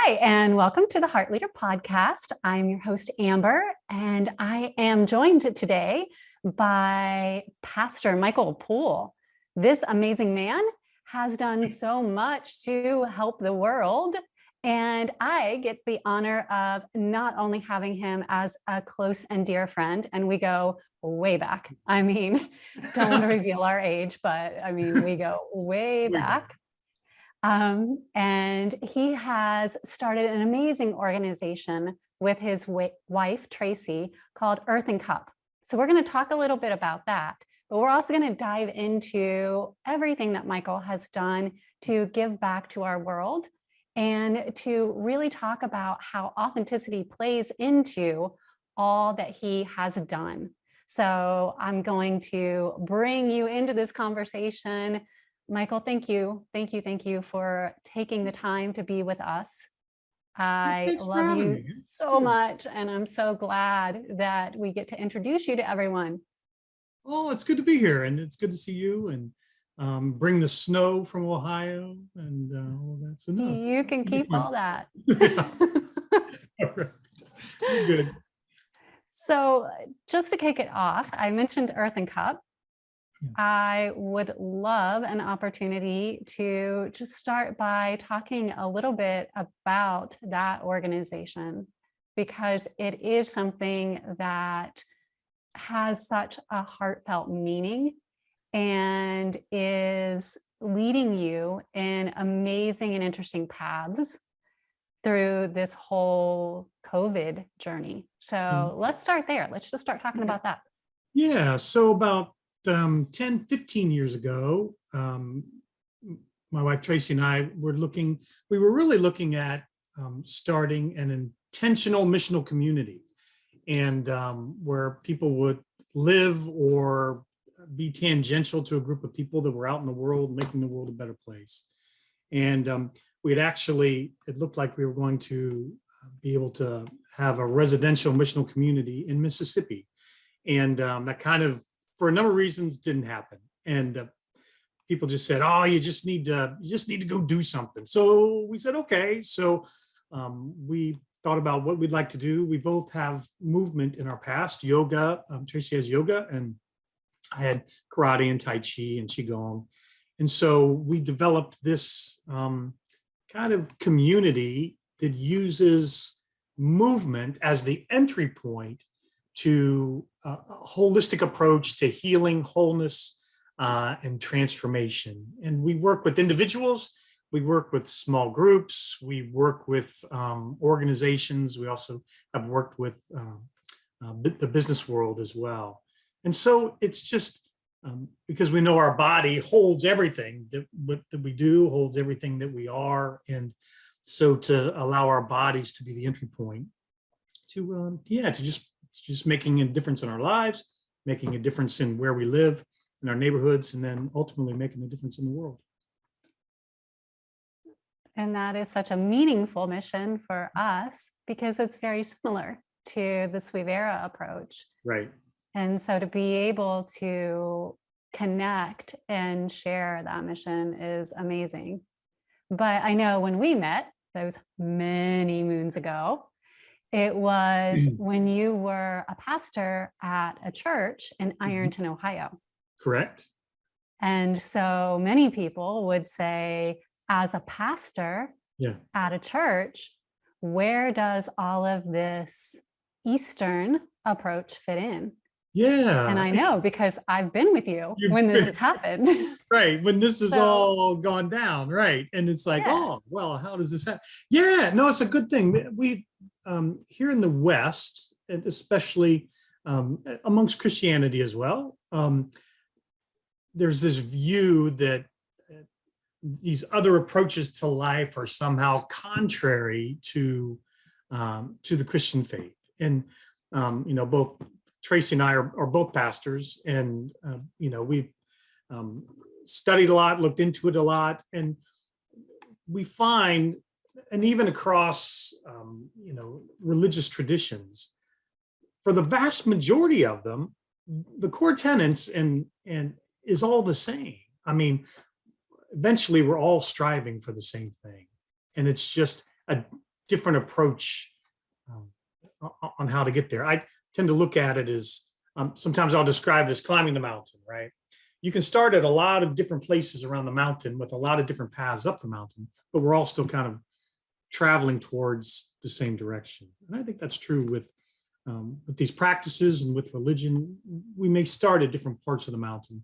Hi, and welcome to the Heart Leader Podcast. I'm your host, Amber, and I am joined today by Pastor Michael Poole. This amazing man has done so much to help the world, and I get the honor of not only having him as a close and dear friend, and we go way back. I mean, don't want to reveal our age, but I mean, we go way back. And he has started an amazing organization with his wife, Tracy, called Earth and Cup. So we're going to talk a little bit about that, but we're also going to dive into everything that Michael has done to give back to our world and to really talk about how authenticity plays into all that he has done. So I'm going to bring you into this conversation. Michael, thank you for taking the time to be with us. I love you so much, and I'm so glad that we get to introduce you to everyone. Oh, it's good to be here, and it's good to see you, and bring the snow from Ohio, and all that's enough. You can keep all that. All right. You're good. So just to kick it off, I mentioned Earth and Cup. Yeah. I would love an opportunity to just start by talking a little bit about that organization, because it is something that has such a heartfelt meaning and is leading you in amazing and interesting paths through this whole COVID journey. So let's start there. Let's just start talking about that. Yeah, so about 10, 15 years ago, my wife Tracy and I were really looking at starting an intentional missional community, and where people would live or be tangential to a group of people that were out in the world, making the world a better place. And it looked like we were going to be able to have a residential missional community in Mississippi. And that kind of, for a number of reasons, didn't happen. And people just said, "Oh, you just need to go do something." So we said, okay. So we thought about what we'd like to do. We both have movement in our past, yoga. Tracy has yoga, and I had karate and Tai Chi and Qigong. And so we developed this kind of community that uses movement as the entry point to a holistic approach to healing, wholeness, and transformation. And we work with individuals, we work with small groups, we work with organizations. We also have worked with the business world as well. And so it's just because we know our body holds everything that we do, holds everything that we are. And so to allow our bodies to be the entry point to just making a difference in our lives, making a difference in where we live, in our neighborhoods, and then ultimately making a difference in the world. And that is such a meaningful mission for us because it's very similar to the Suivera approach. Right. And so to be able to connect and share that mission is amazing. But I know when we met, those many moons ago, it was when you were a pastor at a church in Ironton, Ohio. Correct. And so many people would say, as a pastor at a church, where does all of this Eastern approach fit in? Yeah. And I know because I've been with you when this has happened. Right. When this has all gone down. Right. And it's like, oh, well, how does this happen? Yeah, no, it's a good thing. We here in the West, and especially amongst Christianity as well, there's this view that these other approaches to life are somehow contrary to the Christian faith. And both Tracy and I are both pastors, and we've studied a lot, looked into it a lot, and we find, and even across religious traditions, for the vast majority of them, the core tenets and is all the same. I mean, eventually we're all striving for the same thing, and it's just a different approach on how to get there. I tend to look at it as sometimes I'll describe it as climbing the mountain, right? You can start at a lot of different places around the mountain with a lot of different paths up the mountain, but we're all still kind of traveling towards the same direction. And I think that's true with these practices and with religion. We may start at different parts of the mountain,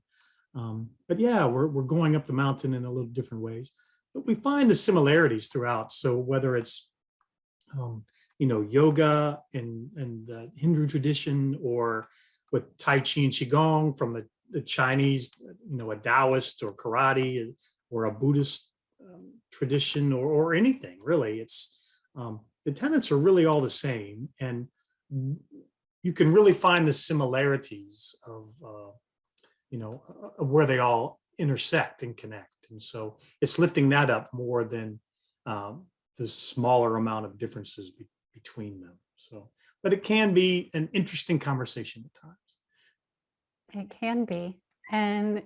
but yeah, we're going up the mountain in a little different ways. But we find the similarities throughout. So whether it's yoga and the Hindu tradition, or with Tai Chi and Qigong from the Chinese, a Taoist or karate or a Buddhist tradition, or anything really. It's the tenets are really all the same, and you can really find the similarities of where they all intersect and connect. And so it's lifting that up more than the smaller amount of differences between them. So, but it can be an interesting conversation at times. It can be. And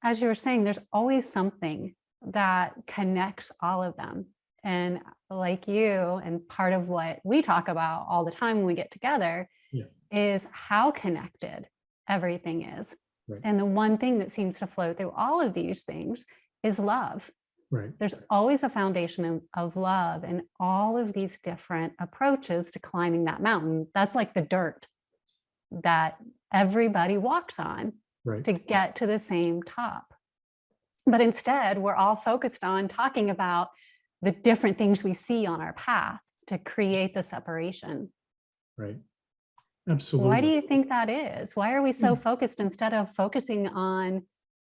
as you were saying, there's always something that connects all of them. And like you, and part of what we talk about all the time when we get together is how connected everything is. Right. And the one thing that seems to flow through all of these things is love. Right. There's always a foundation of love in all of these different approaches to climbing that mountain. That's like the dirt that everybody walks on to get to the same top. But instead, we're all focused on talking about the different things we see on our path to create the separation. Right. Absolutely. Why do you think that is? Why are we so focused instead of focusing on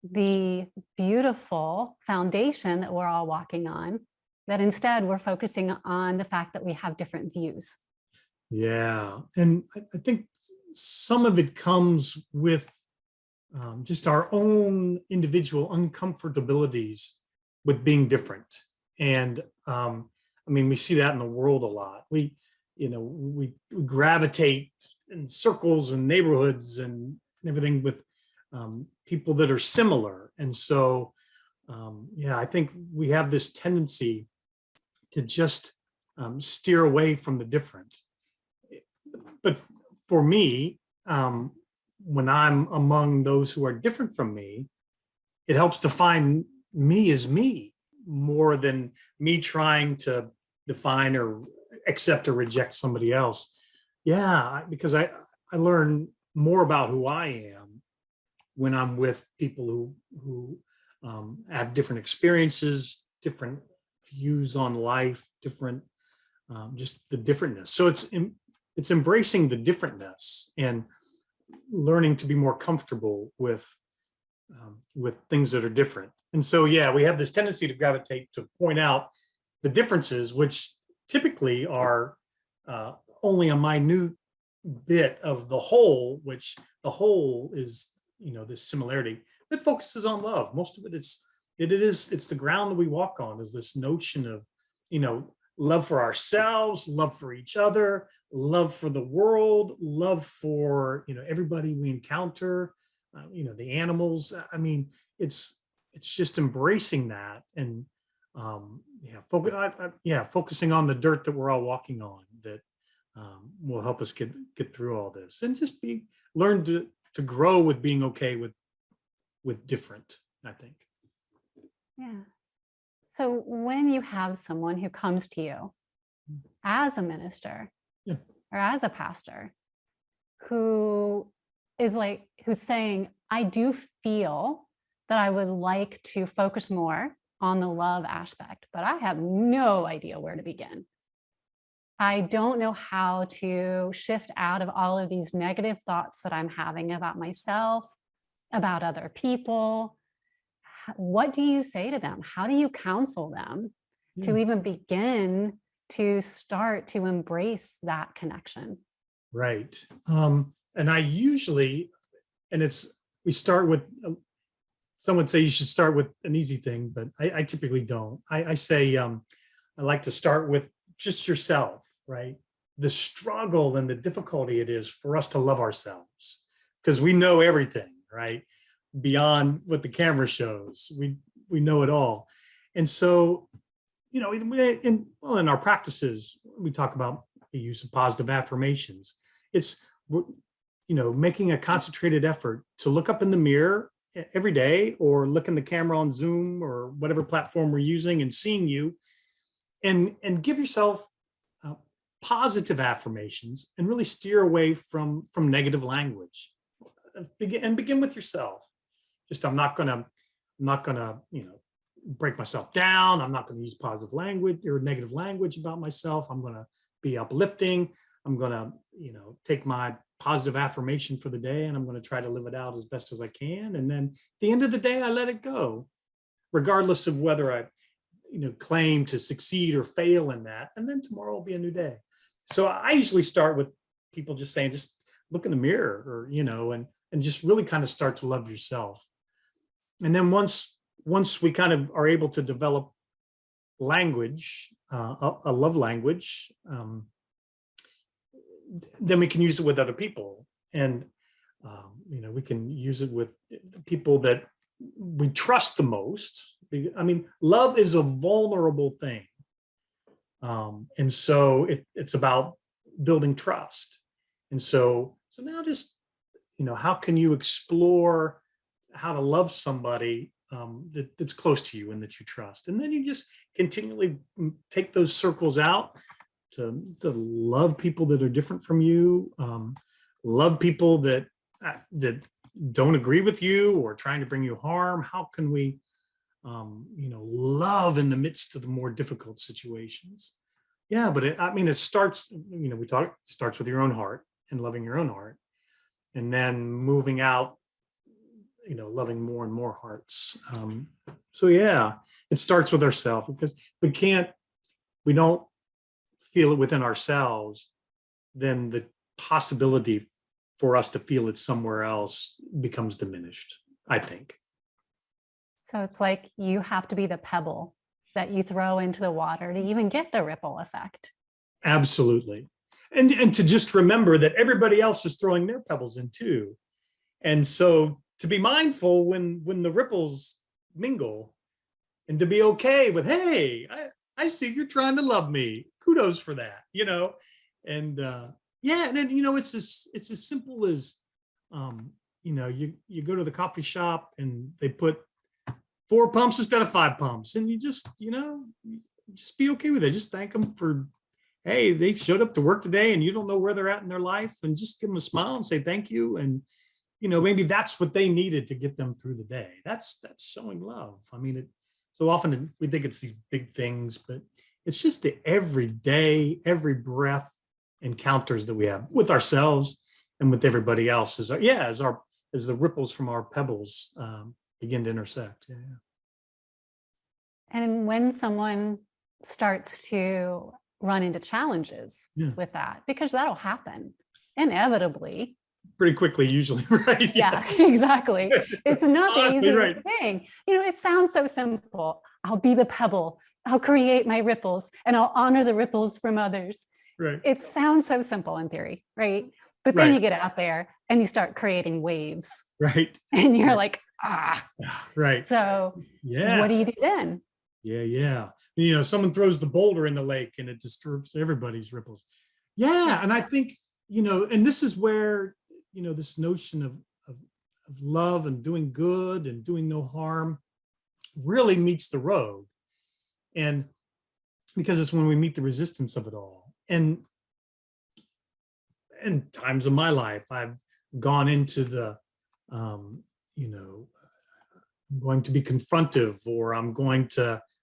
the beautiful foundation that we're all walking on, that instead we're focusing on the fact that we have different views? Yeah. And I think some of it comes with just our own individual uncomfortabilities with being different. And we see that in the world a lot. We gravitate in circles and neighborhoods and everything with people that are similar. And so, I think we have this tendency to just steer away from the different. But for me, when I'm among those who are different from me, it helps define me as me more than me trying to define or accept or reject somebody else. Yeah, because I learn more about who I am when I'm with people who have different experiences, different views on life, different, just the differentness. So it's embracing the differentness and learning to be more comfortable with things that are different. And so, we have this tendency to gravitate to point out the differences, which typically are only a minute bit of the whole, which the whole is, this similarity that focuses on love. Most of it's the ground that we walk on, is this notion of, love for ourselves, love for each other, love for the world, love for, everybody we encounter, the animals. It's just embracing that and focusing on the dirt that we're all walking on, that will help us get through all this, and just learn to grow with being okay with different, I think. Yeah. So when you have someone who comes to you as a minister or as a pastor who's saying, I do feel that I would like to focus more on the love aspect, but I have no idea where to begin. I don't know how to shift out of all of these negative thoughts that I'm having about myself, about other people. What do you say to them? How do you counsel them to even begin to start to embrace that connection? Right. And I usually, we start with, some would say you should start with an easy thing, but I typically don't. I say, I like to start with just yourself, right? The struggle and the difficulty it is for us to love ourselves, because we know everything, right? Beyond what the camera shows, we know it all. And so in our practices, we talk about the use of positive affirmations. It's, making a concentrated effort to look up in the mirror every day, or look in the camera on Zoom or whatever platform we're using and seeing you, and give yourself positive affirmations, and really steer away from negative language. Begin with yourself. Just, I'm not gonna, break myself down. I'm not going to use positive language or negative language about myself. I'm going to be uplifting. I'm going to, take my positive affirmation for the day, and I'm going to try to live it out as best as I can. And then at the end of the day, I let it go, regardless of whether I, claim to succeed or fail in that. And then tomorrow will be a new day. So I usually start with people just saying, just look in the mirror, or, and just really kind of start to love yourself. And then once we kind of are able to develop language, a love language, then we can use it with other people. And, we can use it with the people that we trust the most. I mean, love is a vulnerable thing. And so it's about building trust. And so now just, how can you explore how to love somebody that's close to you and that you trust? And then you just continually take those circles out to love people that are different from you, love people that don't agree with you or trying to bring you harm. How can we, love in the midst of the more difficult situations? Yeah, but it starts, it starts with your own heart and loving your own heart, and then moving out, loving more and more hearts. So yeah, it starts with ourselves, because we don't feel it within ourselves, then the possibility for us to feel it somewhere else becomes diminished, I think. So it's like you have to be the pebble that you throw into the water to even get the ripple effect. Absolutely. And to just remember that everybody else is throwing their pebbles in too. And so to be mindful when the ripples mingle, and to be okay with, hey, I see you're trying to love me. Kudos for that, and yeah. And then, it's as simple as, you go to the coffee shop and they put 4 pumps instead of 5 pumps, and you just, just be okay with it. Just thank them for, hey, they showed up to work today and you don't know where they're at in their life, and just give them a smile and say thank you. And, maybe that's what they needed to get them through the day. That's showing love. I mean, so often we think it's these big things, but it's just the everyday, every breath encounters that we have with ourselves and with everybody else as the ripples from our pebbles begin to intersect. Yeah. And when someone starts to run into challenges with that, because that'll happen inevitably. Pretty quickly, usually, right? Yeah, exactly. It's not the Honestly, easiest thing. It sounds so simple. I'll be the pebble. I'll create my ripples, and I'll honor the ripples from others. Right. It sounds so simple in theory, right? But then you get out there and you start creating waves. Right. And you're like, Right. So yeah. What do you do then? Yeah. Someone throws the boulder in the lake and it disturbs everybody's ripples. Yeah. And I think, and this is where, this notion of love and doing good and doing no harm really meets the road. And because it's when we meet the resistance of it all. And times of my life, I've gone into the, I'm going to be confrontive, or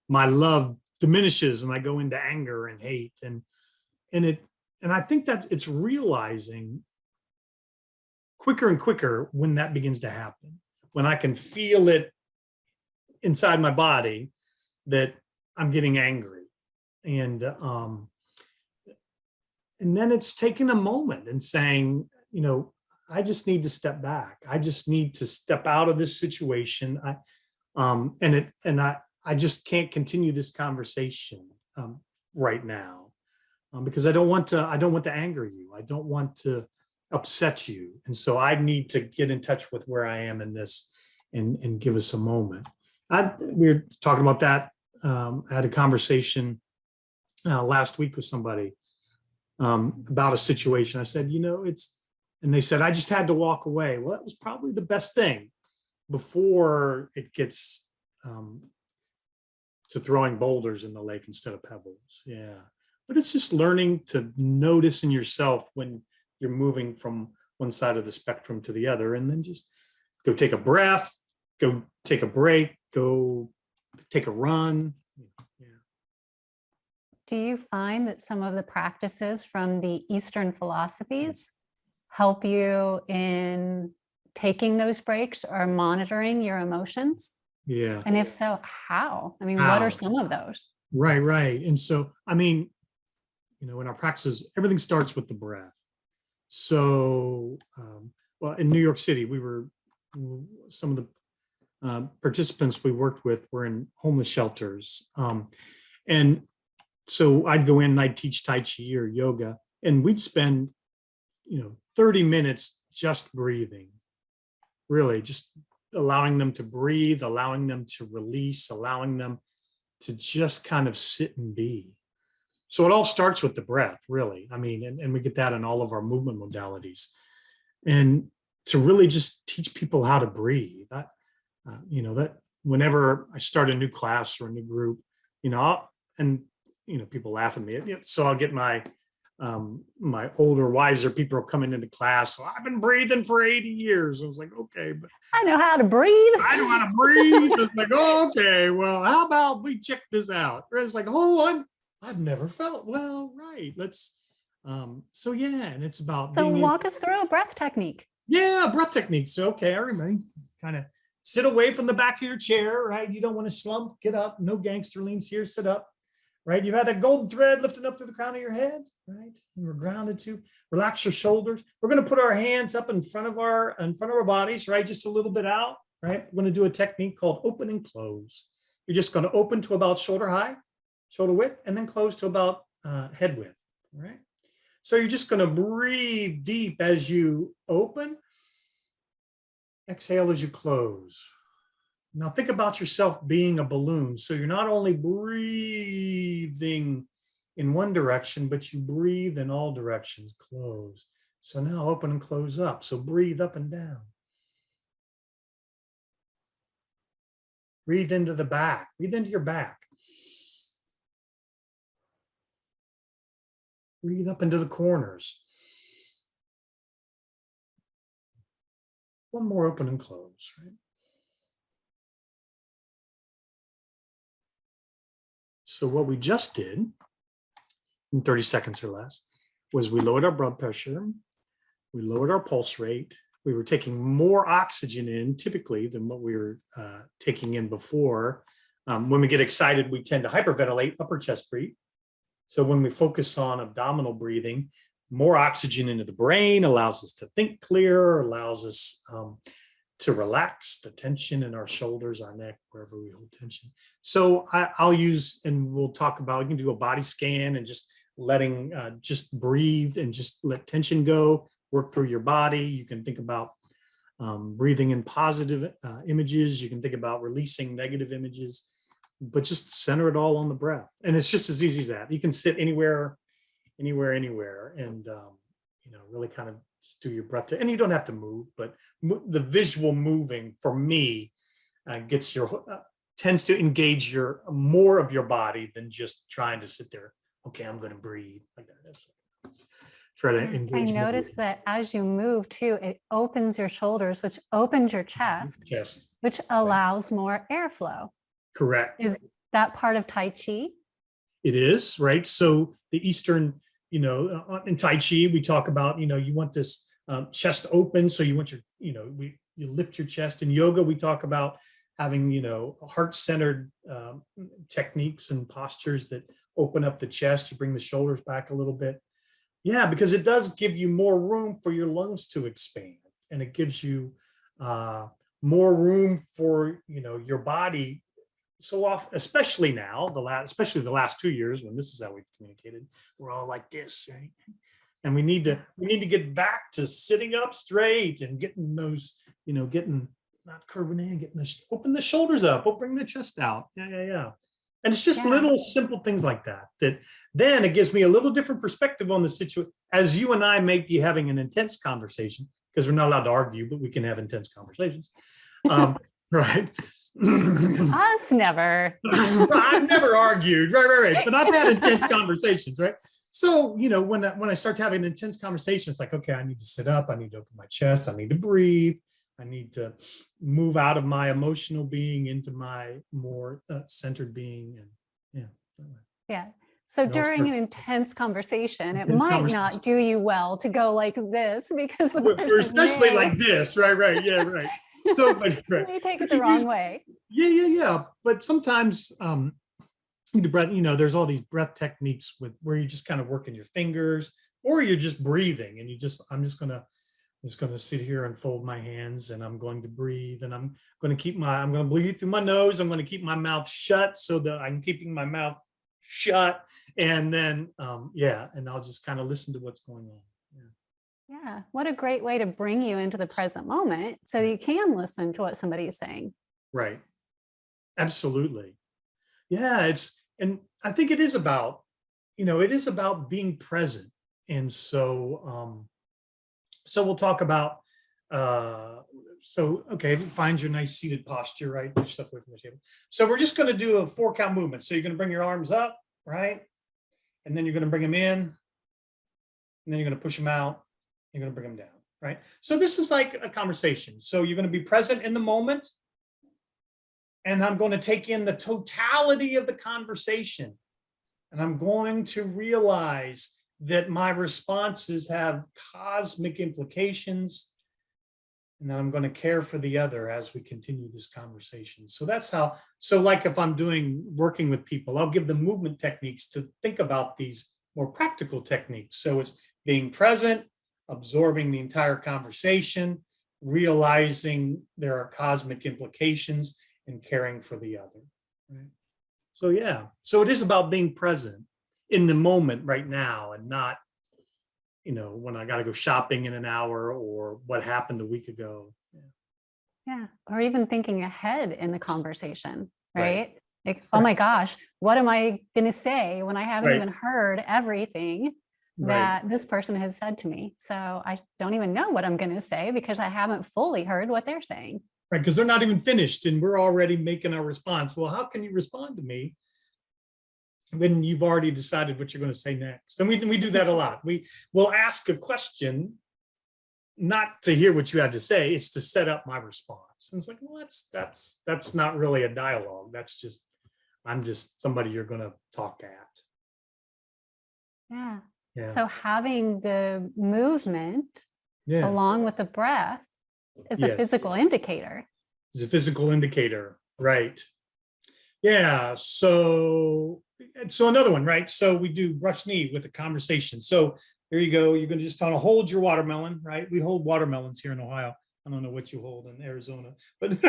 my love diminishes and I go into anger and hate. And I think that it's realizing quicker and quicker when that begins to happen, when I can feel it inside my body that I'm getting angry. And then it's taking a moment and saying, I just need to step back. I just need to step out of this situation. I just can't continue this conversation right now because I don't want to anger you. I don't want to upset you. And so I need to get in touch with where I am in this and give us a moment. We were talking about that had a conversation last week with somebody about a situation. I said, and they said, I just had to walk away. Well, that was probably the best thing before it gets to throwing boulders in the lake instead of pebbles. Yeah. But it's just learning to notice in yourself when you're moving from one side of the spectrum to the other, and then just go take a breath, go take a break, go take a run. Yeah. Do you find that some of the practices from the Eastern philosophies help you in taking those breaks or monitoring your emotions? Yeah. And if so, how? I mean, what are some of those? Right. And so, I mean, in our practices, everything starts with the breath. So, well, in New York City, some of the participants we worked with were in homeless shelters. And so I'd go in and I'd teach Tai Chi or yoga, and we'd spend, 30 minutes just breathing, really just allowing them to breathe, allowing them to release, allowing them to just kind of sit and be. So it all starts with the breath, really. I mean, and we get that in all of our movement modalities. And to really just teach people how to breathe. That whenever I start a new class or a new group, people laugh at me. So I'll get my older, wiser people coming into class. So I've been breathing for 80 years. I was like, okay, but I know how to breathe. I know how to breathe. It's like, oh, okay, well, how about we check this out? It's like, I've never felt well, right. Let's so yeah, and it's about So walk us through a breath technique. Yeah, breath techniques. So okay, I remember. Kind of sit away from the back of your chair, right? You don't want to slump, get up, no gangster leans here, sit up, right? You've had that golden thread lifting up to the crown of your head, right? And we're grounded to relax your shoulders. We're going to put our hands up in front of our bodies, right? Just a little bit out, right? We're going to do a technique called open and close. You're just going to open to about shoulder high, shoulder width, and then close to about head width, right? So you're just going to breathe deep as you open. Exhale as you close. Now think about yourself being a balloon. So you're not only breathing in one direction, but you breathe in all directions. Close. So now open and close up. So breathe up and down. Breathe into the back. Breathe into your back. Breathe up into the corners. One more open and close, right? So what we just did in 30 seconds or less was we lowered our blood pressure, we lowered our pulse rate, we were taking more oxygen in typically than what we were taking in before. When we get excited, we tend to hyperventilate, upper chest breathe. So when we focus on abdominal breathing, more oxygen into the brain allows us to think clearer, allows us to relax the tension in our shoulders, our neck, wherever we hold tension. So I'll use, and we'll talk about, you can do a body scan and just letting, just breathe and just let tension go, work through your body. You can think about breathing in positive images. You can think about releasing negative images, but just center it all on the breath. And it's just as easy as that. You can sit anywhere, and really kind of just do your breath. And you don't have to move, but the visual moving for me tends to engage more of your body than just trying to sit there. Okay, I'm going to breathe like that. Try to engage. I noticed that as you move too, it opens your shoulders, which opens your chest, which allows more airflow. Correct. Is that part of Tai Chi? It is, right? So the Eastern, in Tai Chi, we talk about, you want this chest open. So you want you lift your chest. In yoga, we talk about having, heart-centered techniques and postures that open up the chest. You bring the shoulders back a little bit. Yeah, because it does give you more room for your lungs to expand, and it gives you more room for, your body. So often, especially now, especially the last 2 years, when this is how we've communicated, we're all like this, right? And we need to get back to sitting up straight and getting those, not curving in, open the shoulders up, bring the chest out. Yeah. And it's just Yeah. little simple things like that, that then it gives me a little different perspective on the situation. As you and I may be having an intense conversation, because we're not allowed to argue, but we can have intense conversations. Right. Us never. I've never argued, right. But I've had intense conversations, right? So, when I start having an intense conversation, it's like, okay, I need to sit up. I need to open my chest. I need to breathe. I need to move out of my emotional being into my more centered being. And yeah. Yeah. So during an intense conversation, it might not do you well to go like this, because the we're especially may, like this, right. Yeah, right. So, but right. you take it the wrong way. Yeah. But sometimes, there's all these breath techniques where you're just kind of working your fingers, or you're just breathing, and I'm just going to sit here and fold my hands, and I'm going to breathe, and I'm going to breathe through my nose. I'm going to keep my mouth shut so that I'm keeping my mouth shut. And then, and I'll just kind of listen to what's going on. Yeah. What a great way to bring you into the present moment so you can listen to what somebody is saying. Right. Absolutely. Yeah. And I think it is about being present. And so we'll talk about, okay, find your nice seated posture, right? Push stuff away from the table. So we're just going to do a 4-count movement. So you're going to bring your arms up, right? And then you're going to bring them in, and then you're going to push them out. You're going to bring them down, right? So this is like a conversation. So you're going to be present in the moment, and I'm going to take in the totality of the conversation, and I'm going to realize that my responses have cosmic implications, and then I'm going to care for the other as we continue this conversation. So that's how, like if I'm working with people, I'll give them movement techniques to think about these more practical techniques. So it's being present, absorbing the entire conversation, realizing there are cosmic implications, and caring for the other. Right? So it is about being present in the moment right now, and not, when I got to go shopping in an hour, or what happened a week ago. Yeah. Or even thinking ahead in the conversation, right? Like, right. Oh my gosh, what am I going to say when I haven't Right. even heard everything that this person has said to me? So I don't even know what I'm going to say, because I haven't fully heard what they're saying. Right. Because they're not even finished, and we're already making our response. Well, how can you respond to me when you've already decided what you're going to say next? And we do that a lot. Will ask a question, not to hear what you had to say, it's to set up my response. And it's like, well, that's not really a dialogue. I'm just somebody you're going to talk at. Yeah. So having the movement along with the breath is a physical indicator. It's a physical indicator, right? Yeah. So another one, right? So we do brush knee with a conversation. So there you go. You're going to just kind of hold your watermelon, right? We hold watermelons here in Ohio. I don't know what you hold in Arizona, but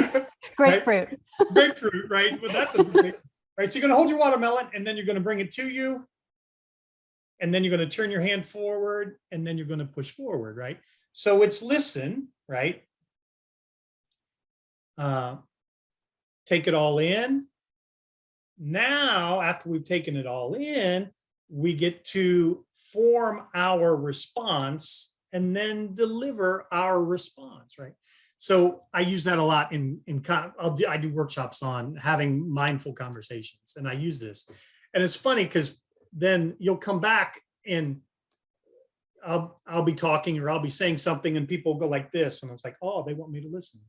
grapefruit. Right? Grapefruit, right? But that's right. So you're going to hold your watermelon, and then you're going to bring it to you, and then you're going to turn your hand forward, and then you're going to push forward, right? So it's listen, right? Take it all in. Now, after we've taken it all in, we get to form our response and then deliver our response, right? So I use that a lot I do workshops on having mindful conversations, and I use this. And it's funny because then you'll come back, and I'll be talking, or I'll be saying something, and people go like this, and I was like, oh, they want me to listen.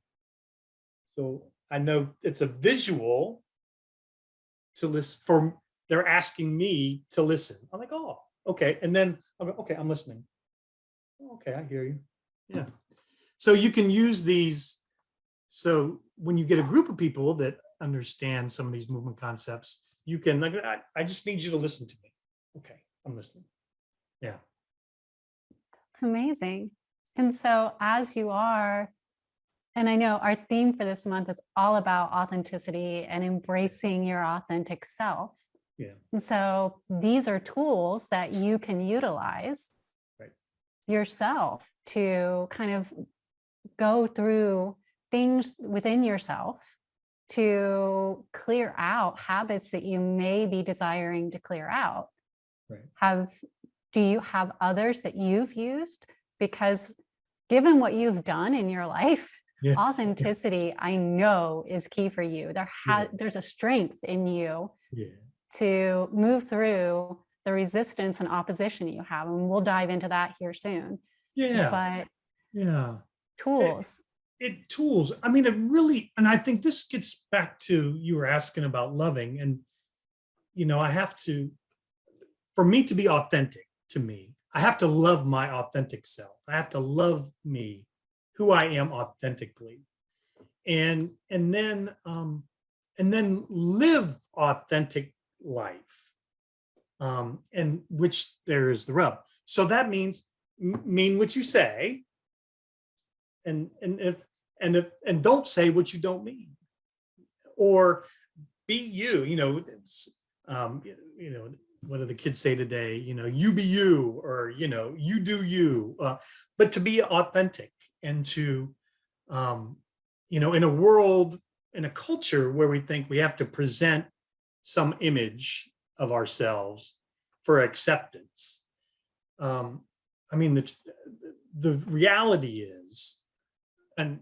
So I know it's a visual to listen. They're asking me to listen. I'm like, oh, okay. And then I'm like, okay, I'm listening. Okay, I hear you. Yeah. So you can use these. So when you get a group of people that understand some of these movement concepts, you can, like, I just need you to listen to me. Okay, I'm listening. Yeah. It's amazing. And so as you are, and I know our theme for this month is all about authenticity and embracing your authentic self. Yeah. And so these are tools that you can utilize yourself to kind of go through things within yourself to clear out habits that you may be desiring to clear out. Right. Do you have others that you've used? Because given what you've done in your life, Yeah. authenticity, I know, is key for you. Yeah. There's a strength in you Yeah. to move through the resistance and opposition you have. And we'll dive into that here soon. Yeah. But Yeah. tools. Tools. I mean, it really, and I think this gets back to, you were asking about loving, and, I have to, for me to be authentic to me, I have to love my authentic self. I have to love me, who I am authentically. And then live authentic life. And which there is the rub. So that means mean what you say, and don't say what you don't mean, or be you. What do the kids say today? You be you, or you do you. But to be authentic, and to in a world, in a culture where we think we have to present some image of ourselves for acceptance. I mean, the reality is, and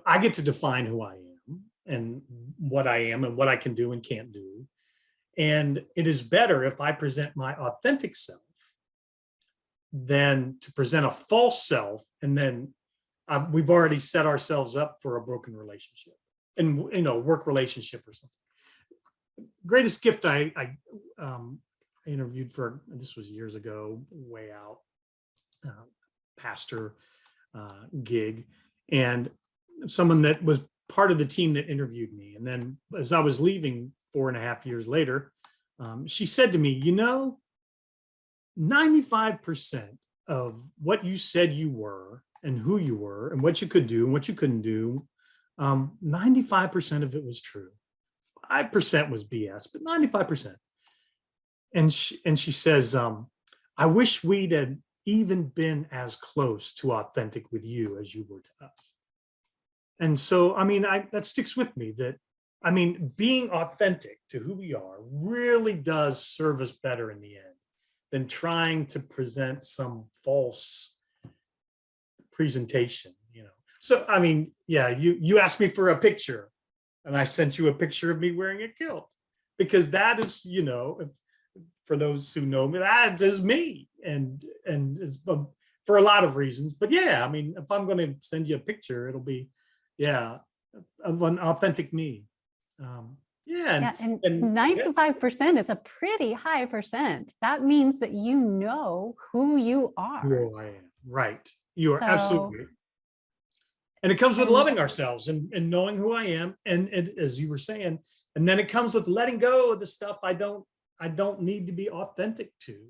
I get to define who I am and what I am and what I can do and can't do. And it is better if I present my authentic self than to present a false self. And then we've already set ourselves up for a broken relationship, and work relationship or something. Greatest gift I interviewed for, this was years ago, way out, pastor gig, and someone that was part of the team that interviewed me. And then as I was leaving 4.5 years later, she said to me, 95% of what you said you were, and who you were, and what you could do and what you couldn't do, 95% of it was true. 5% was BS, but 95%. And she says, I wish we'd had even been as close to authentic with you as you were to us. And so, that sticks with me, that, being authentic to who we are really does serve us better in the end than trying to present some false presentation. So, you asked me for a picture, and I sent you a picture of me wearing a kilt, because that is, for those who know me, that is me. And it's for a lot of reasons. But yeah, if I'm going to send you a picture, it'll be, of an authentic me. And 95% is a pretty high percent. That means that you know who you are. Who I am. Right. You are absolutely right. And it comes with loving ourselves and knowing who I am. And as you were saying, and then it comes with letting go of the stuff I don't need to be authentic to.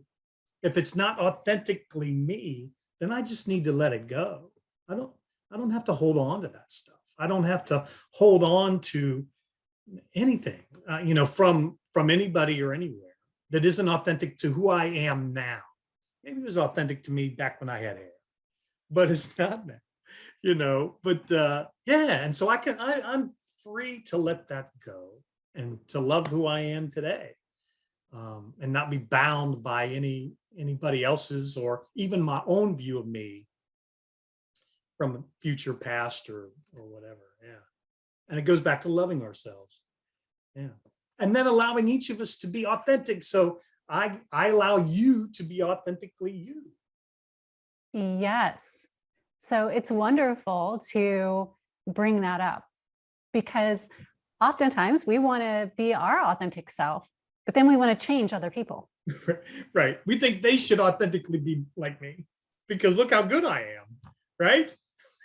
If it's not authentically me, then I just need to let it go. I don't have to hold on to that stuff. I don't have to hold on to anything, from anybody or anywhere that isn't authentic to who I am now. Maybe it was authentic to me back when I had hair, but it's not now. But and so I'm free to let that go and to love who I am today, and not be bound by anybody else's or even my own view of me from a future past or whatever. And it goes back to loving ourselves. And then allowing each of us to be authentic. So I allow you to be authentically you. Yes. So it's wonderful to bring that up, because oftentimes we want to be our authentic self, but then we want to change other people. Right. We think they should authentically be like me because look how good I am. Right.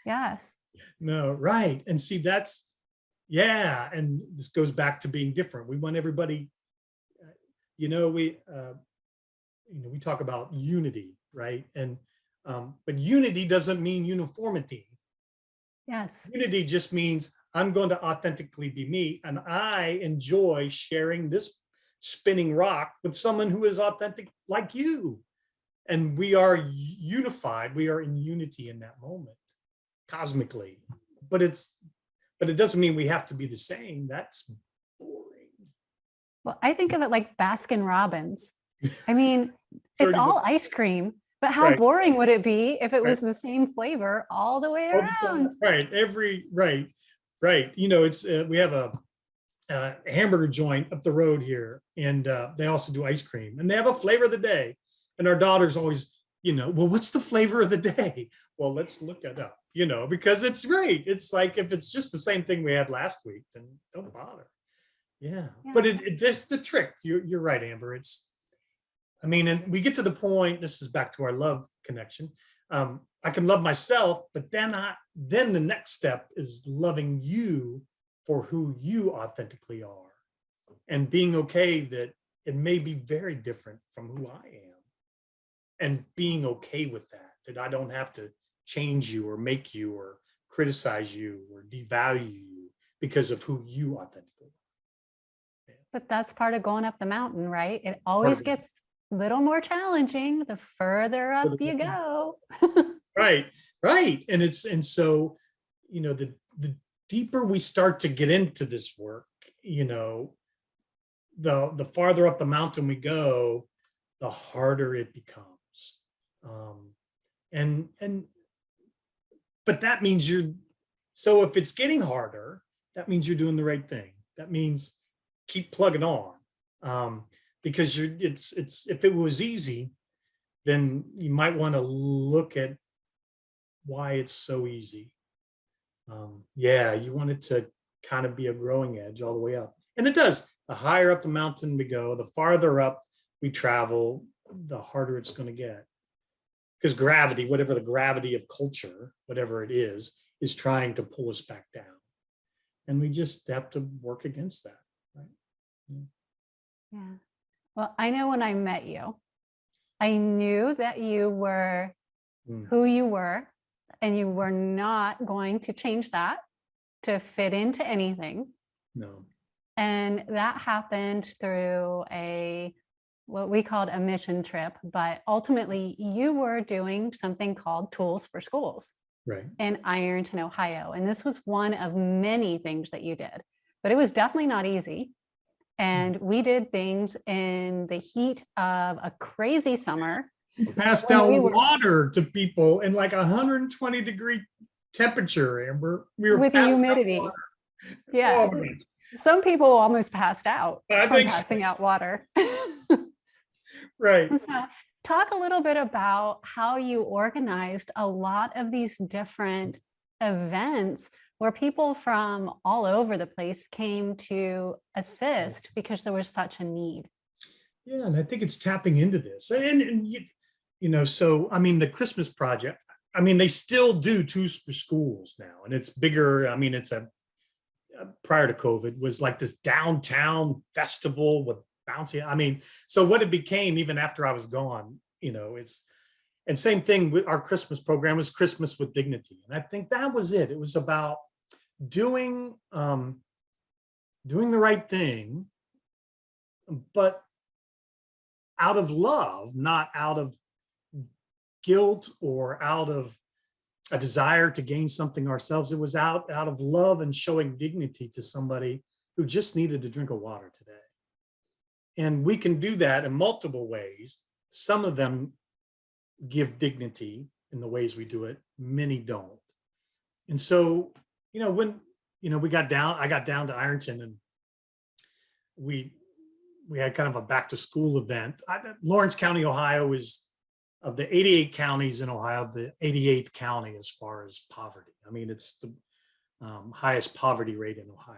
Yes. No. Right. And see, that's, and this goes back to being different. We want everybody, we talk about unity, right? And but unity doesn't mean uniformity. Yes. Unity just means I'm going to authentically be me, and I enjoy sharing this spinning rock with someone who is authentic like you. And we are unified. We are in unity in that moment, cosmically. But but it doesn't mean we have to be the same. That's boring. Well, I think of it like Baskin Robbins. I mean, it's 30 all ice cream, but how Right. boring would it be if it Right. was the same flavor all the way All the time. around? Right. Right. You know, it's we have a hamburger joint up the road here, and they also do ice cream, and they have a flavor of the day. And our daughter's always, well, what's the flavor of the day? Well, let's look it up, because it's right. It's like if it's just the same thing we had last week, then don't bother. Yeah. But that's the trick. You're right, Amber. And we get to the point, this is back to our love connection. I can love myself, but then the next step is loving you for who you authentically are, and being okay that it may be very different from who I am, and being okay with that I don't have to change you or make you or criticize you or devalue you because of who you authentically are. But that's part of going up the mountain, right? It always gets a little more challenging the further up you go. Right. And so, the deeper we start to get into this work, the farther up the mountain we go, the harder it becomes. But that means so if it's getting harder, that means you're doing the right thing. That means keep plugging on. Because if it was easy, then you might want to look at why it's so easy. You want it to kind of be a growing edge all the way up. And it does. The higher up the mountain we go, the farther up we travel, the harder it's going to get. Because gravity, whatever the gravity of culture, whatever it is trying to pull us back down. And we just have to work against that. Right? Yeah. Well, I know when I met you, I knew that you were who you were, and you were not going to change that to fit into anything. No. And that happened through what we called a mission trip, but ultimately you were doing something called Tools for Schools, right, in Ironton, Ohio. And this was one of many things that you did, but it was definitely not easy. And we did things in the heat of a crazy summer. We passed out water to people in like 120-degree temperature, Amber. We were with the humidity. Yeah. Oh, some people almost passed out from passing out water. Right. So talk a little bit about how you organized a lot of these different events where people from all over the place came to assist because there was such a need. Yeah, and I think it's tapping into this. And so, the Christmas project, they still do Tools for Schools now, and it's bigger. It's prior to COVID was like this downtown festival with bouncy. So what it became, even after I was gone, and same thing with our Christmas program, was Christmas with Dignity. And I think that was it. It was about doing the right thing, but out of love, not out of guilt or out of a desire to gain something ourselves. It was out of love and showing dignity to somebody who just needed a drink of water today. And we can do that in multiple ways. Some of them give dignity in the ways we do it. Many don't. And so, when, I got down to Ironton, and we had kind of a back to school event. Lawrence County, Ohio is, of the 88 counties in Ohio, the 88th county as far as poverty. It's the highest poverty rate in Ohio.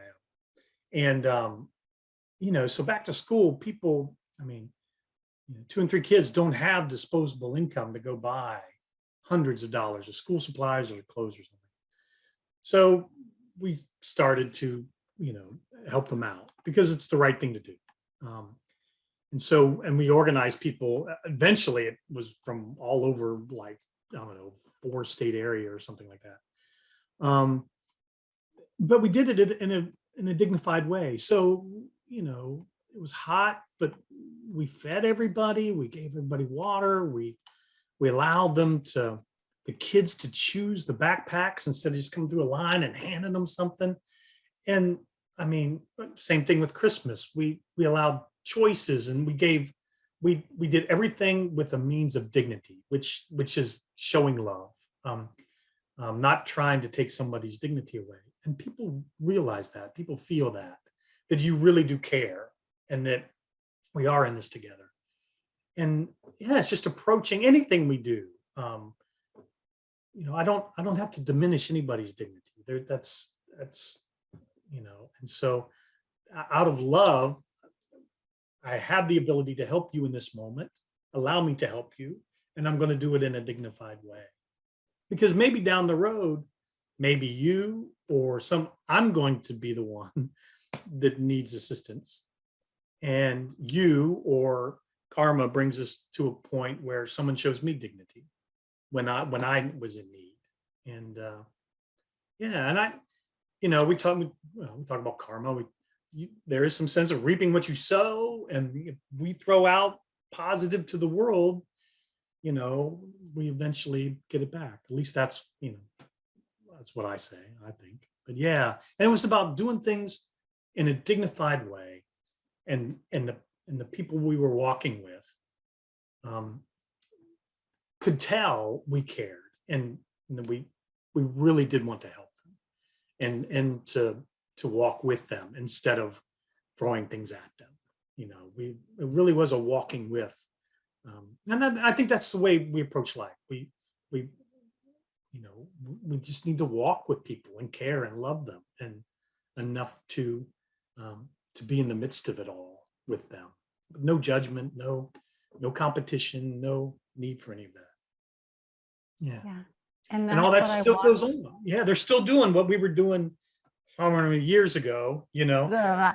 And, so back to school, people, 2 and 3 kids don't have disposable income to go buy hundreds of dollars of school supplies or clothes or something. So we started to, help them out because it's the right thing to do. And we organized people. Eventually it was from all over, like, 4-state area or something like that. But we did it in a dignified way. So, it was hot, but we fed everybody. We gave everybody water. We allowed them to the kids to choose the backpacks instead of just coming through a line and handing them something. And I mean, same thing with Christmas. We allowed choices, and we did everything with a means of dignity, which is showing love, not trying to take somebody's dignity away. And people realize that, people feel that you really do care, and that we are in this together. And yeah, it's just approaching anything we do. I don't have to diminish anybody's dignity. That's and so out of love, I have the ability to help you in this moment. Allow me to help you, and I'm going to do it in a dignified way. Because maybe down the road, maybe you or I'm going to be the one that needs assistance, and you or karma brings us to a point where someone shows me dignity when I was in need. And we talk about karma. There is some sense of reaping what you sow, and if we throw out positive to the world, we eventually get it back. At least that's what I say, I think. But yeah, and it was about doing things in a dignified way, and the people we were walking with could tell we cared, and we really did want to help them, and to walk with them instead of throwing things at them. It really was a walking with, and I think that's the way we approach life. We just need to walk with people and care and love them, and enough to be in the midst of it all with them. No judgment, no competition, no need for any of that. Yeah. And all that that's what I still want. goes on. Yeah, they're still doing what we were doing however many years ago, Yeah.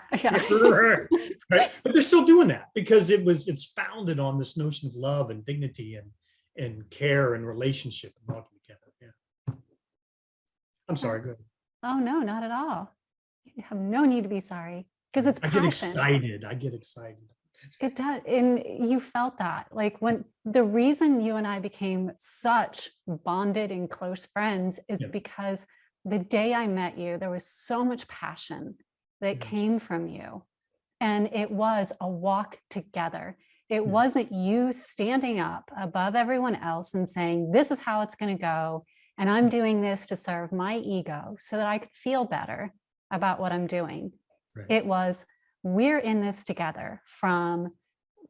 right? But they're still doing that because it's founded on this notion of love and dignity and care and relationship and walking together. Yeah. I'm sorry, go ahead. Oh, no, not at all. You have no need to be sorry, because it's I passion. get excited. It does. And you felt that, like, when the reason you and I became such bonded and close friends is Yeah. because the day I met you, there was so much passion that Yeah. came from you. And it was a walk together. It Yeah. wasn't you standing up above everyone else and saying, this is how it's going to go. And I'm doing this to serve my ego so that I could feel better about what I'm doing. Right. It was, we're in this together, from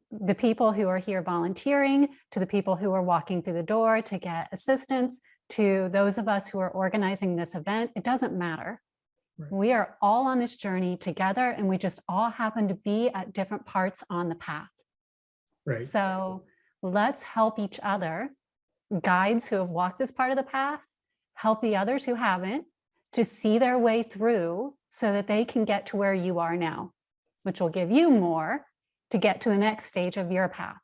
the people who are here volunteering to the people who are walking through the door to get assistance to those of us who are organizing this event. It doesn't matter. Right. We are all on this journey together, and we just all happen to be at different parts on the path. Right. So let's help each other, guides who have walked this part of the path, help the others who haven't, to see their way through so that they can get to where you are now, which will give you more to get to the next stage of your path.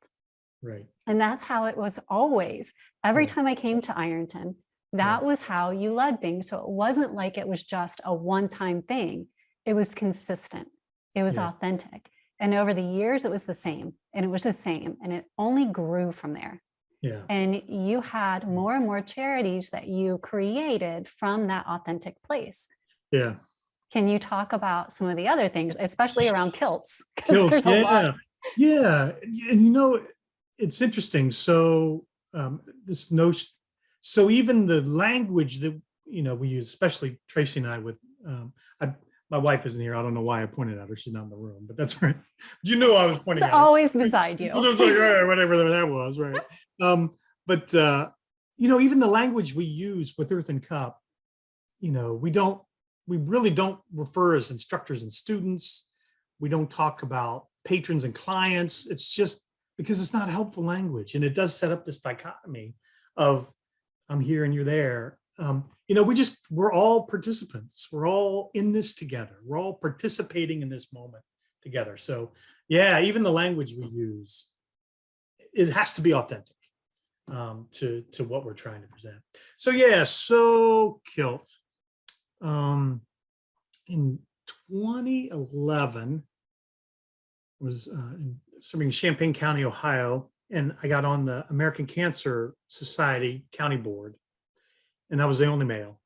Right. And that's how it was always. Every Yeah. time I came to Ironton, that was how you led things. So it wasn't like it was just a one-time thing. It was consistent. It was authentic. And over the years, it was the same, and it was the same, and it only grew from there. Yeah. And you had more and more charities that you created from that authentic place. Yeah. Can you talk about some of the other things, especially around kilts? 'Cause Kilts, there's a lot. yeah. And it's interesting. So this notion, so even the language that we use, especially Tracy and I, with my wife isn't here. I don't know why I pointed at her. She's not in the room, but that's right. You knew I was pointing It's at her. always beside you. It was like, whatever that was, right? But even the language we use with Earth and Cup, we really don't refer as instructors and students. We don't talk about patrons and clients. It's just because it's not helpful language, and it does set up this dichotomy of I'm here and you're there. We're all participants. We're all in this together. We're all participating in this moment together. So yeah, even the language we use has to be authentic to what we're trying to present. So yeah, so Kilt. In 2011, was serving in Champaign County, Ohio, and I got on the American Cancer Society County Board. and I was the only male.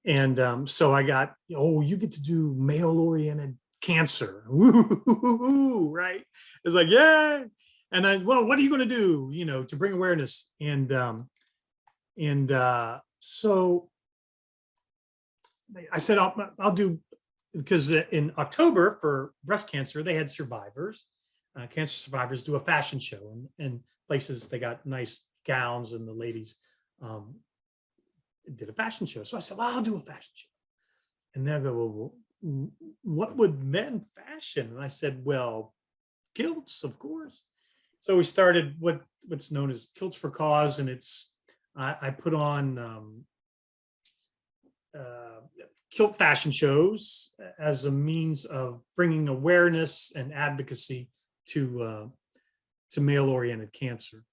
And so I got, oh, you get to do male-oriented cancer. Woo, right? It's like, yeah. And well, what are you going to do, to bring awareness? So I said, I'll do, because in October for breast cancer, they had survivors. Cancer survivors do a fashion show, and places they got nice gowns, and the ladies did a fashion show. So I said, well, I'll do a fashion show. And they'll go, well, what would men fashion? And I said, well, kilts, of course. So we started what's known as Kilts for Cause, and I put on kilt fashion shows as a means of bringing awareness and advocacy to male-oriented cancer.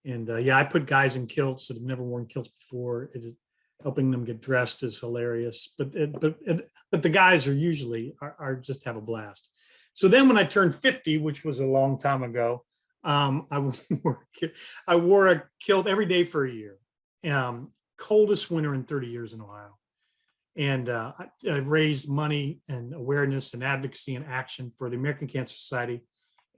And yeah, I put guys in kilts that have never worn kilts before. It is helping them get dressed is hilarious, but the guys are usually are just have a blast. So then when I turned 50, which was a long time ago, I wore a kilt every day for a year. Coldest winter in 30 years in Ohio. And I raised money and awareness and advocacy and action for the American Cancer Society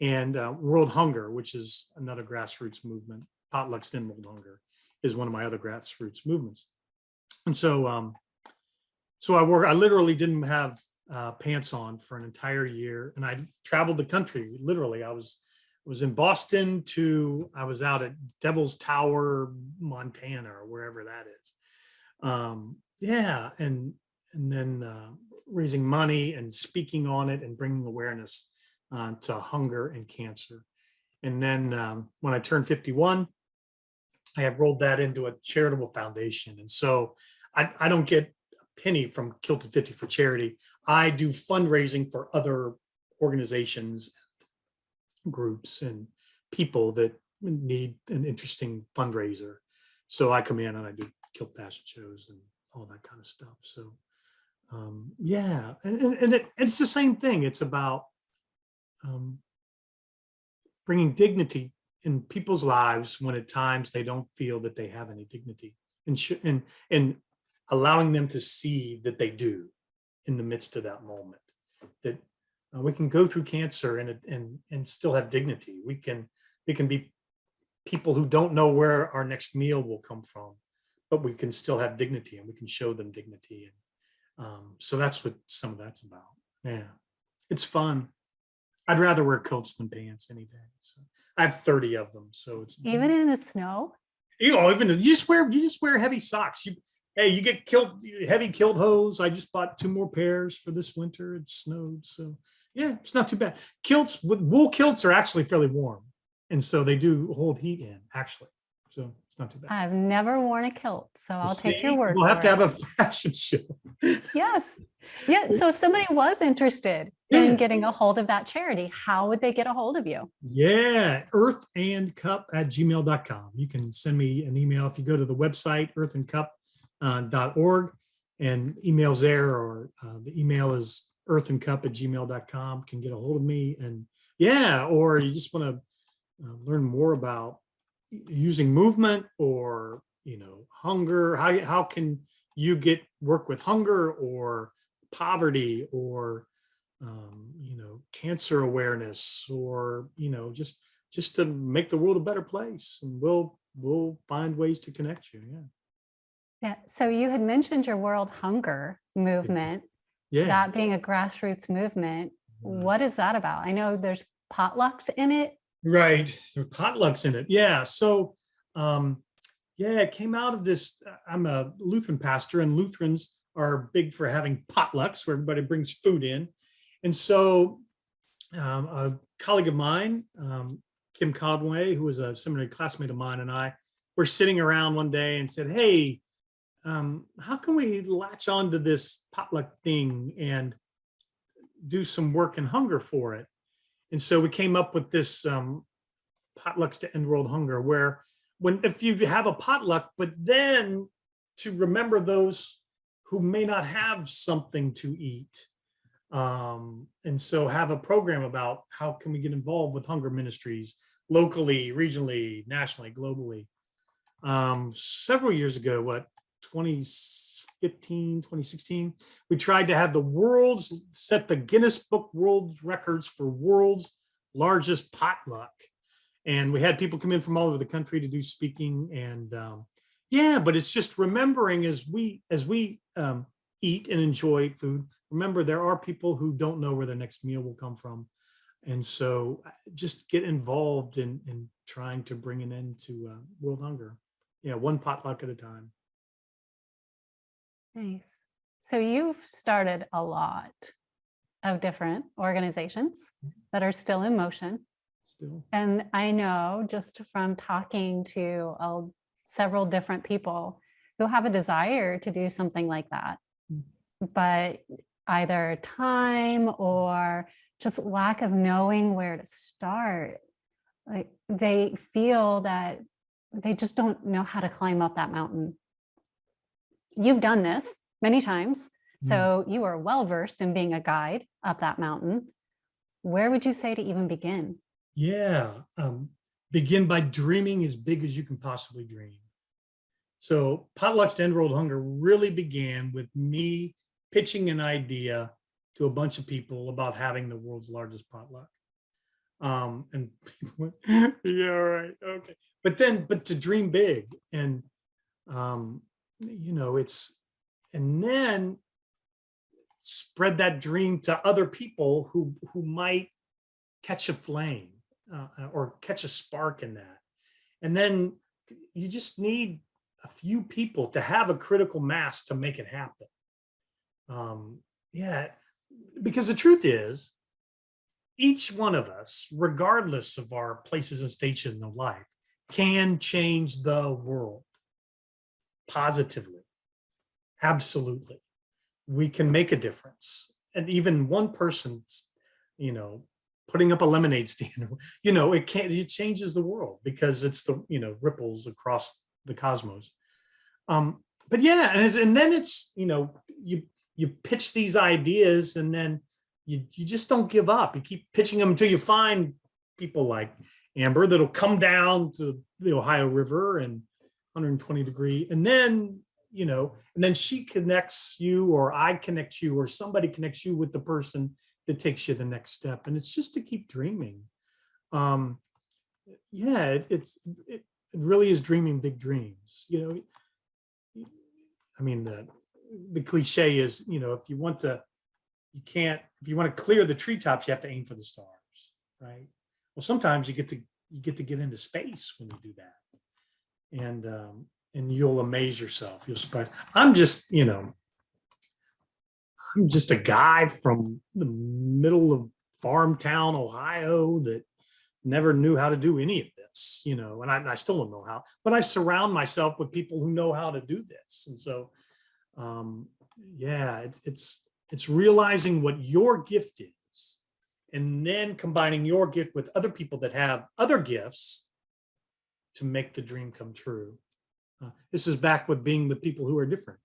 and World Hunger, which is another grassroots movement. Potlucks to End World Hunger is one of my other grassroots movements. And so I literally didn't have pants on for an entire year, and I traveled the country. Literally, I was in Boston I was out at Devil's Tower, Montana, or wherever that is. Yeah, and then raising money and speaking on it and bringing awareness to hunger and cancer. And then when I turned 51, I have rolled that into a charitable foundation. And so I don't get a penny from Kilted 50 for charity. I do fundraising for other organizations, groups, and people that need an interesting fundraiser. So I come in and I do kilt fashion shows and all that kind of stuff. So yeah, and it's the same thing. It's about bringing dignity in people's lives when at times they don't feel that they have any dignity, and allowing them to see that they do in the midst of that moment. That we can go through cancer and still have dignity. We can be people who don't know where our next meal will come from, but we can still have dignity, and we can show them dignity. And so that's what some of that's about. Yeah, it's fun. I'd rather wear coats than pants any day. So I have 30 of them. So it's Even in the snow? even you just wear heavy socks. You get heavy kilt hose. I just bought 2 more pairs for this winter. It snowed. So yeah, it's not too bad. Kilts with wool kilts are actually fairly warm. And so they do hold heat in, actually. So it's not too bad. I've never worn a kilt, so I'll take your word. We'll have to have a fashion show. Yes. Yeah. So if somebody was interested in getting a hold of that charity, how would they get a hold of you? Yeah, earthandcup@gmail.com. You can send me an email if you go to the website, earthandcup.org, and emails there, or the email is earthandcup@gmail.com. Can get a hold of me. And yeah, or you just want to learn more about using movement, or hunger. How can you work with hunger or poverty, or cancer awareness, or just to make the world a better place, and we'll find ways to connect you. Yeah. So you had mentioned your World Hunger movement, that being a grassroots movement. What is that about? I know there's potlucks in it. Right. There are potlucks in it. Yeah. So, it came out of this. I'm a Lutheran pastor, and Lutherans are big for having potlucks where everybody brings food in. And so a colleague of mine, Kim Conway, who was a seminary classmate of mine, and I were sitting around one day and said, hey, how can we latch on to this potluck thing and do some work and hunger for it? And so we came up with this potlucks to end world hunger, where if you have a potluck, but then to remember those who may not have something to eat. And so have a program about how can we get involved with hunger ministries locally, regionally, nationally, globally. Several years ago, 2015, 2016, we tried to have set the Guinness Book World Records for world's largest potluck. And we had people come in from all over the country to do speaking. And yeah, but it's just remembering as we eat and enjoy food, remember there are people who don't know where their next meal will come from. And so just get involved in trying to bring an end to world hunger. Yeah, one potluck at a time. Nice. So you've started a lot of different organizations that are still in motion. Still. And I know just from talking to several different people who have a desire to do something like that, but either time or just lack of knowing where to start, like they feel that they just don't know how to climb up that mountain. You've done this many times, so you are well versed in being a guide up that mountain. Where would you say to even begin? Yeah, begin by dreaming as big as you can possibly dream. So Potlucks to End World Hunger really began with me pitching an idea to a bunch of people about having the world's largest potluck. And people went, yeah, right, okay. But to dream big and, and then spread that dream to other people who might catch a flame or catch a spark in that. And then you just need a few people to have a critical mass to make it happen. Yeah, because the truth is, each one of us, regardless of our places and stations in life, can change the world positively. Absolutely. We can make a difference. And even one person's, putting up a lemonade stand, it changes the world because it's the, ripples across the cosmos. But yeah, and then it's, you pitch these ideas and then you just don't give up. You keep pitching them until you find people like Amber that'll come down to the Ohio River and 120-degree, and then, and then she connects you, or I connect you, or somebody connects you with the person that takes you the next step. And it's just to keep dreaming. Yeah, it really is dreaming big dreams. I mean, the cliche is, if you want to clear the treetops, you have to aim for the stars, right? Well, sometimes you get to get into space when you do that, and you'll amaze yourself. You'll surprise. I'm just a guy from the middle of farm town, Ohio, that never knew how to do any of this, and I still don't know how, but I surround myself with people who know how to do this. And so, yeah, it's realizing what your gift is, and then combining your gift with other people that have other gifts to make the dream come true. This is back with being with people who are different,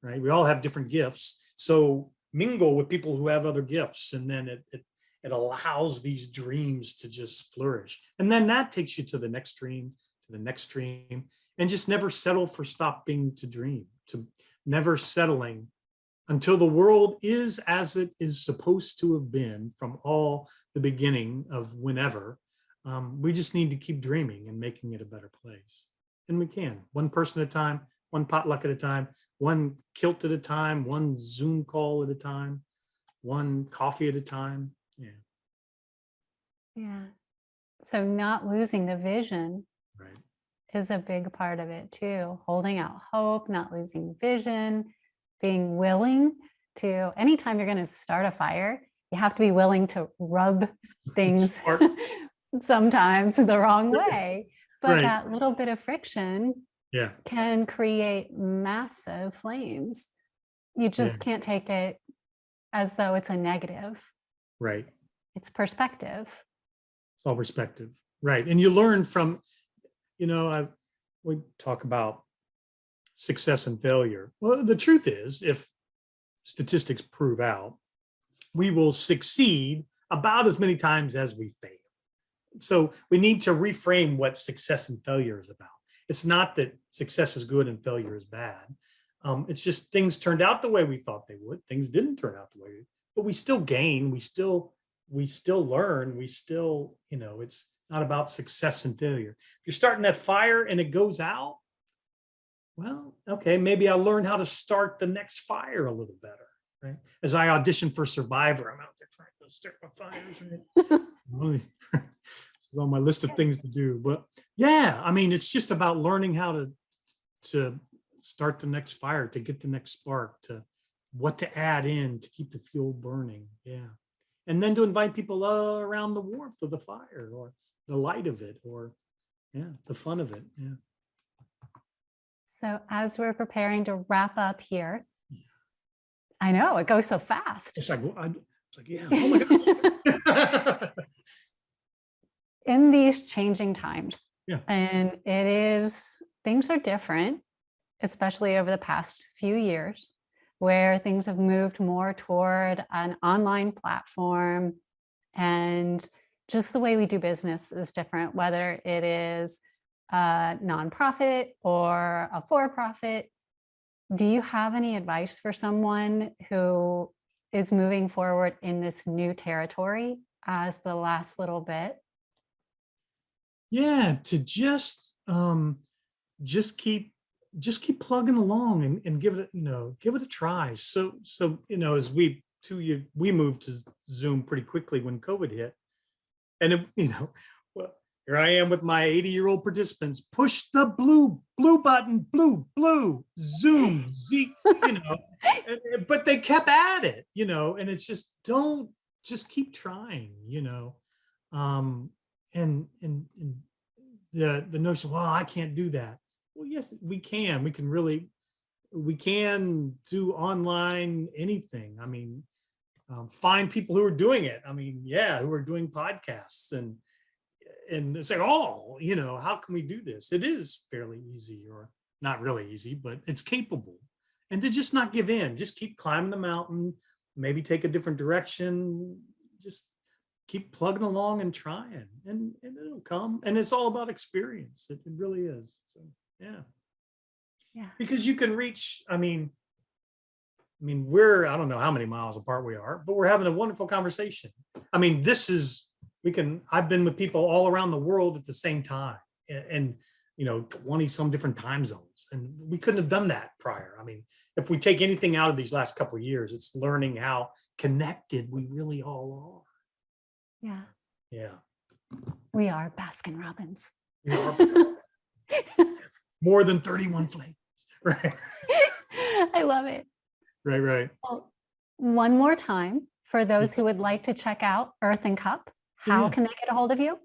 right? We all have different gifts. So mingle with people who have other gifts, and then it allows these dreams to just flourish. And then that takes you to the next dream, and just never settle for stopping to dream, to never settling until the world is as it is supposed to have been from all the beginning of whenever. We just need to keep dreaming and making it a better place. And we can, one person at a time, one potluck at a time, one kilt at a time, one Zoom call at a time, one coffee at a time. Yeah. Yeah. So not losing the vision, Right, is a big part of it too. Holding out hope, not losing vision, being willing to, anytime you're going to start a fire, you have to be willing to rub things sometimes the wrong way. But right. that little bit of friction Yeah, can create massive flames. You just yeah. can't take it as though it's a negative. Right. It's perspective. It's all perspective. Right. And you learn from, we talk about success and failure. Well, the truth is, if statistics prove out, we will succeed about as many times as we fail. So we need to reframe what success and failure is about. It's not that success is good and failure is bad. It's just things turned out the way we thought they would. Things didn't turn out the way, but we still gain. We still learn. We still, it's not about success and failure. If you're starting that fire and it goes out, well, okay, maybe I learned how to start the next fire a little better, right? As I audition for Survivor, I'm out there trying to start my fires. Right? It's on my list of things to do. But yeah, I mean, it's just about learning how to start the next fire, to get the next spark, to what to add in to keep the fuel burning. Yeah. And then to invite people around the warmth of the fire or the light of it, or the fun of it. Yeah. So as we're preparing to wrap up here, I know it goes so fast. It's like, yeah, oh my God. In these changing times, Yeah. and things are different, especially over the past few years, where things have moved more toward an online platform, and just the way we do business is different, whether it is a nonprofit or a for-profit. Do you have any advice for someone who is moving forward in this new territory as the last little bit? Yeah, to just keep plugging along and give it a try. So as we moved to Zoom pretty quickly when COVID hit, and well, here I am with my 80-year-old participants. Push the blue button, blue Zoom, but they kept at it, and it's just just keep trying, and the notion, well, I can't do that. Well, yes, we can. We can do online anything. I mean, find people who are doing it. I mean, who are doing podcasts and say, oh, how can we do this? It is fairly easy, or not really easy, but it's capable. And to just not give in, just keep climbing the mountain, maybe take a different direction, just keep plugging along and trying, and it'll come. And it's all about experience. It really is. So, yeah. Because you can reach, I mean, I don't know how many miles apart we are, but we're having a wonderful conversation. I mean, I've been with people all around the world at the same time, and 20 some different time zones. And we couldn't have done that prior. I mean, if we take anything out of these last couple of years, it's learning how connected we really all are. Yeah. Yeah. We are Baskin Robbins. We are more than 31 flavors. Right. I love it. Right. Well, one more time, for those who would like to check out Earth and Cup, how can they get a hold of you?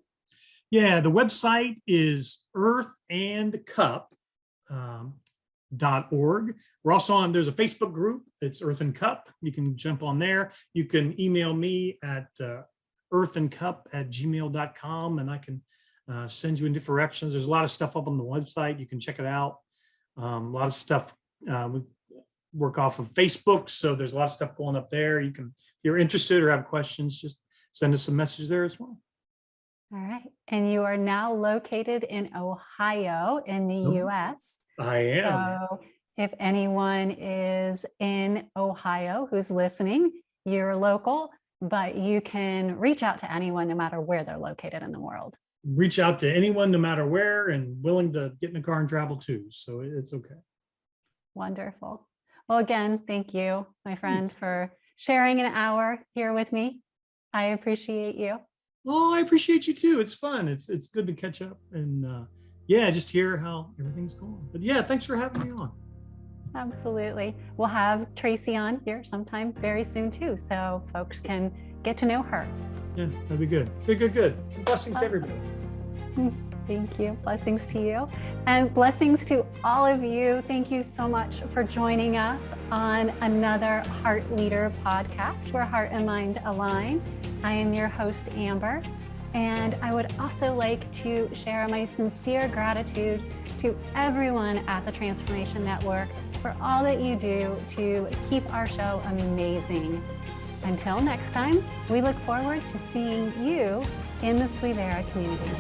Yeah, the website is earthandcup.org. We're also on, there's a Facebook group, it's Earth and Cup. You can jump on there. You can email me at earthandcup@gmail.com, and I can send you in different directions. There's a lot of stuff up on the website. You can check it out. A lot of stuff, we work off of Facebook, so there's a lot of stuff going up there. You can, if you're interested or have questions, just send us a message there as well. All right. And you are now located in Ohio in the US. I am. So if anyone is in Ohio who's listening, you're local, but you can reach out to anyone no matter where they're located in the world. Reach out to anyone no matter where, and willing to get in a car and travel too. So it's okay. Wonderful. Well, again, thank you, my friend, for sharing an hour here with me. I appreciate you. Well, I appreciate you too. It's fun. It's good to catch up and just hear how everything's going. But yeah, thanks for having me on. Absolutely. We'll have Tracy on here sometime very soon too, so folks can get to know her. Yeah, that'd be good. Good. Blessings to everybody. Thank you. Blessings to you. And blessings to all of you. Thank you so much for joining us on another Heart Leader podcast, where heart and mind align. I am your host, Amber, and I would also like to share my sincere gratitude to everyone at the Transformation Network for all that you do to keep our show amazing. Until next time, we look forward to seeing you in the Suivera community.